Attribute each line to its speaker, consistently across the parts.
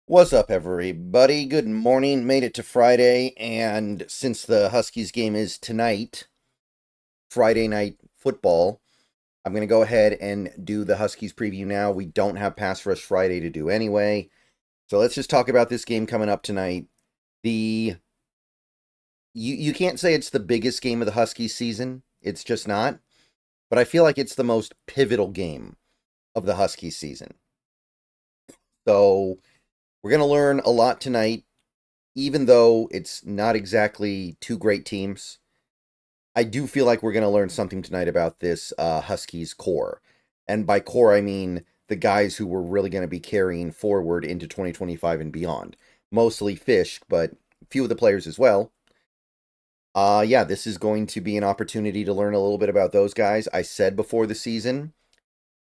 Speaker 1: What's up, everybody? Good morning. Made it to Friday, and since the Huskies game is tonight, Friday night football, I'm going to go ahead and do the Huskies preview now. We don't have Pass Rush Friday to do anyway. So let's just talk about this game coming up tonight. The you can't say it's the biggest game of the Huskies season. It's just not. But I feel like it's the most pivotal game of the Huskies season. So we're going to learn a lot tonight, even though it's not exactly two great teams. I do feel like we're going to learn something tonight about this Huskies core. And by core, I mean the guys who we're really going to be carrying forward into 2025 and beyond. Mostly Fish, but a few of the players as well. Yeah, this is going to be an opportunity to learn a little bit about those guys. I said before the season,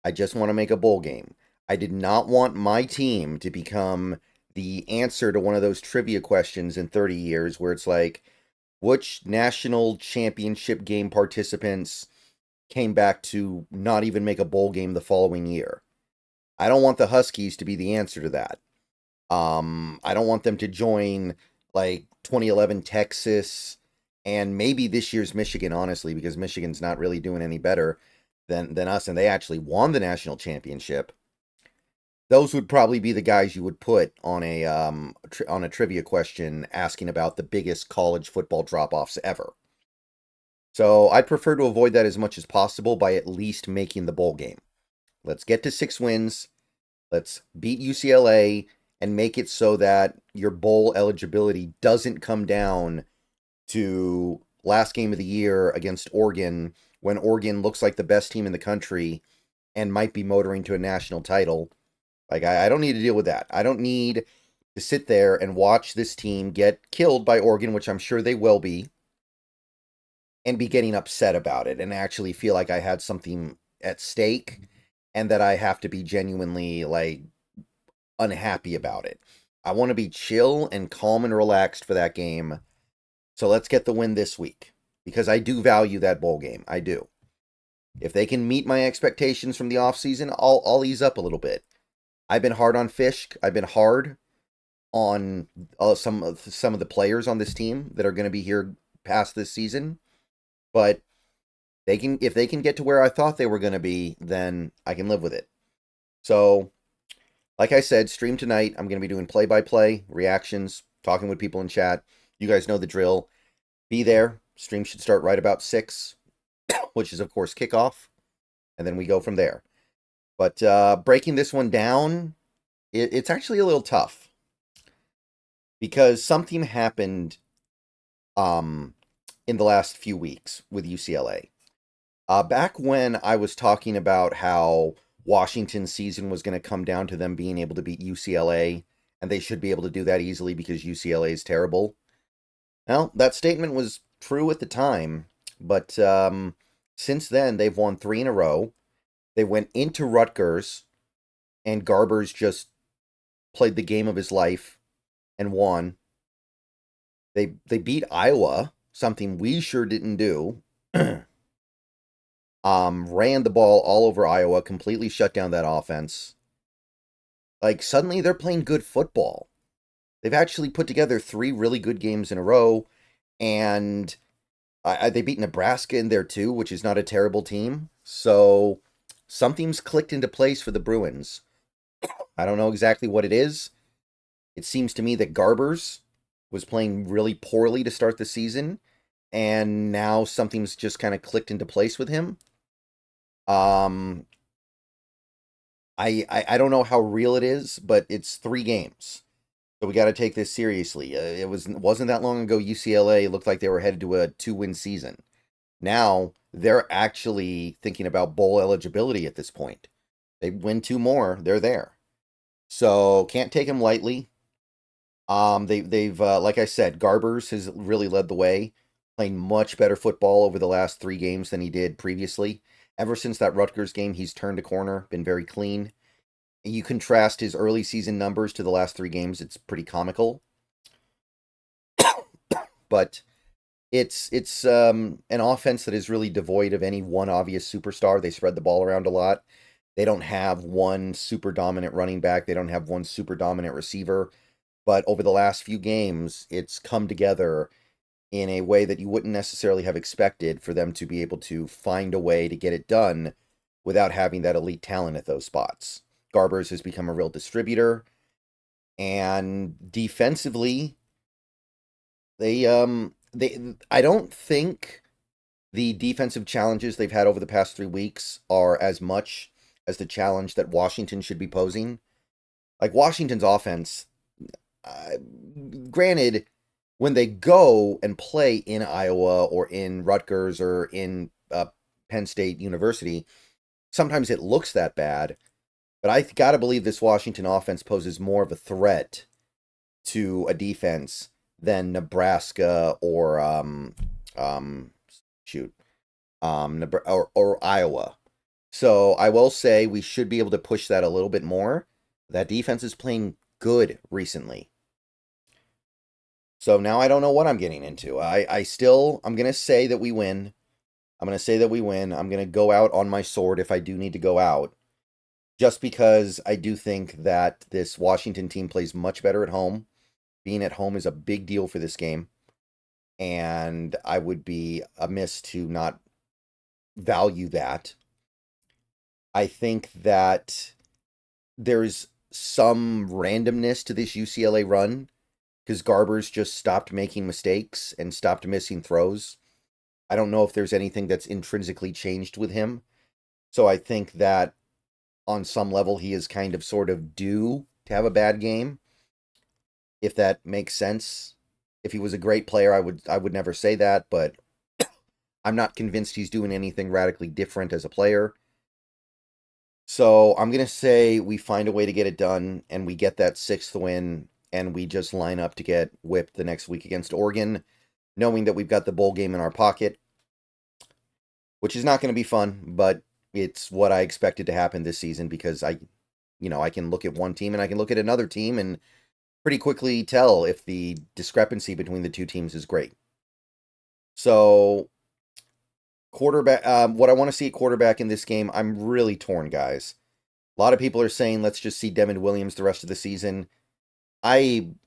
Speaker 1: I just want to make a bowl game. I did not want my team to become the answer to one of those trivia questions in 30 years where it's like, which national championship game participants came back to not even make a bowl game the following year? I don't want the Huskies to be the answer to that. I don't want them to join like 2011 Texas and maybe this year's Michigan, honestly, because Michigan's not really doing any better than us, and they actually won the national championship. Those would probably be the guys you would put on a trivia question asking about the biggest college football drop-offs ever. So I'd prefer to avoid that as much as possible by at least making the bowl game. Let's get to 6 wins. Let's beat UCLA and make it so that your bowl eligibility doesn't come down to last game of the year against Oregon when Oregon looks like the best team in the country and might be motoring to a national title. Like, I don't need to deal with that. I don't need to sit there and watch this team get killed by Oregon, which I'm sure they will be, and be getting upset about it and actually feel like I had something at stake and that I have to be genuinely, like, unhappy about it. I want to be chill and calm and relaxed for that game. So let's get the win this week because I do value that bowl game. I do. If they can meet my expectations from the offseason, I'll ease up a little bit. I've been hard on Fish. I've been hard on some of the players on this team that are going to be here past this season. But if they can get to where I thought they were going to be, then I can live with it. So, like I said, stream tonight. I'm going to be doing play-by-play, reactions, talking with people in chat. You guys know the drill. Be there. Stream should start right about 6, which is, of course, kickoff. And then we go from there. But breaking this one down, it's actually a little tough because something happened in the last few weeks with UCLA. Back when I was talking about how Washington's season was going to come down to them being able to beat UCLA, and they should be able to do that easily because UCLA is terrible. Well, that statement was true at the time, but since then they've won 3 in a row. They went into Rutgers, and Garbers just played the game of his life and won. They beat Iowa, something we sure didn't do. Ran the ball all over Iowa, completely shut down that offense. Like, suddenly they're playing good football. They've actually put together 3 really good games in a row, and they beat Nebraska in there too, which is not a terrible team. So something's clicked into place for the Bruins. I don't know exactly what it is. It seems to me that Garbers was playing really poorly to start the season, and now something's just kind of clicked into place with him. Um, I don't know how real it is, but it's 3 games, so we got to take this seriously. Wasn't that long ago UCLA looked like they were headed to a 2-win season. Now they're actually thinking about bowl eligibility at this point. They win 2 more, they're there. So can't take them lightly. They've like I said, Garbers has really led the way, playing much better football over the last 3 games than he did previously. Ever since that Rutgers game, he's turned a corner, been very clean. You contrast his early season numbers to the last 3 games, it's pretty comical. But it's an offense that is really devoid of any one obvious superstar. They spread the ball around a lot. They don't have one super dominant running back. They don't have one super dominant receiver. But over the last few games, it's come together in a way that you wouldn't necessarily have expected for them to be able to find a way to get it done without having that elite talent at those spots. Garbers has become a real distributor, and defensively, they I don't think the defensive challenges they've had over the past 3 weeks are as much as the challenge that Washington should be posing. Like Washington's offense, uh, granted, when they go and play in Iowa or in Rutgers or in Penn State University, sometimes it looks that bad. But I got to believe this Washington offense poses more of a threat to a defense than Nebraska or shoot or Iowa. So I will say we should be able to push that a little bit more. That defense is playing good recently. So now I don't know what I'm getting into. I'm going to say that we win. I'm going to say that we win. I'm going to go out on my sword if I do need to go out. Just because I do think that this Washington team plays much better at home. Being at home is a big deal for this game. And I would be amiss to not value that. I think that there's some randomness to this UCLA run because Garbers just stopped making mistakes and stopped missing throws. I don't know if there's anything that's intrinsically changed with him. So I think that on some level he is kind of sort of due to have a bad game, if that makes sense. If he was a great player, I would never say that, but I'm not convinced he's doing anything radically different as a player. So I'm going to say we find a way to get it done and we get that 6th win and we just line up to get whipped the next week against Oregon, knowing that we've got the bowl game in our pocket, which is not going to be fun, but it's what I expected to happen this season because I can look at one team and I can look at another team and pretty quickly tell if the discrepancy between the two teams is great. So quarterback, what I want to see at quarterback in this game, I'm really torn, guys. A lot of people are saying let's just see Devin Williams the rest of the season. I'm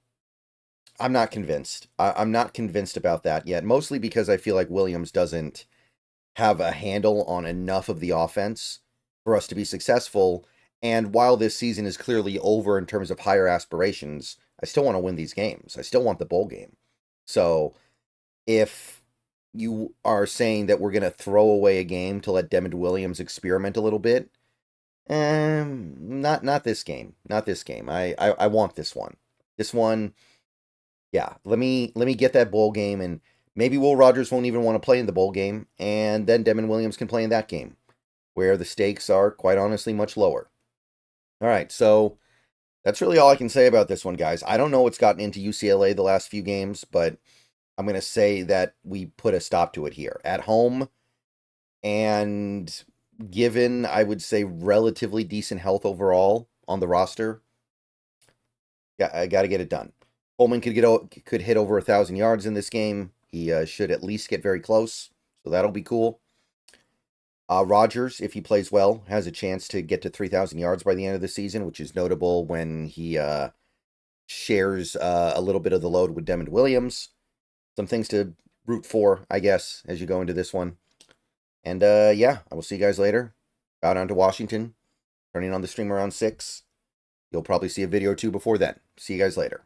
Speaker 1: not convinced. I'm not convinced about that yet, mostly because I feel like Williams doesn't have a handle on enough of the offense for us to be successful. And while this season is clearly over in terms of higher aspirations, I still want to win these games. I still want the bowl game. So if you are saying that we're going to throw away a game to let Devin Williams experiment a little bit, not this game. Not this game. I want this one. This one, yeah. Let me get that bowl game, and maybe Will Rogers won't even want to play in the bowl game, and then Devin Williams can play in that game, where the stakes are, quite honestly, much lower. All right, so that's really all I can say about this one, guys. I don't know what's gotten into UCLA the last few games, but I'm going to say that we put a stop to it here. At home, and given, I would say, relatively decent health overall on the roster, yeah, I got to get it done. Coleman could hit over 1,000 yards in this game. He should at least get very close, so that'll be cool. Rogers, if he plays well, has a chance to get to 3,000 yards by the end of the season, which is notable when he shares a little bit of the load with Devin Williams. Some things to root for, I guess, as you go into this one. And yeah, I will see you guys later. Out on to Washington, turning on the stream around 6. You'll probably see a video or two before then. See you guys later.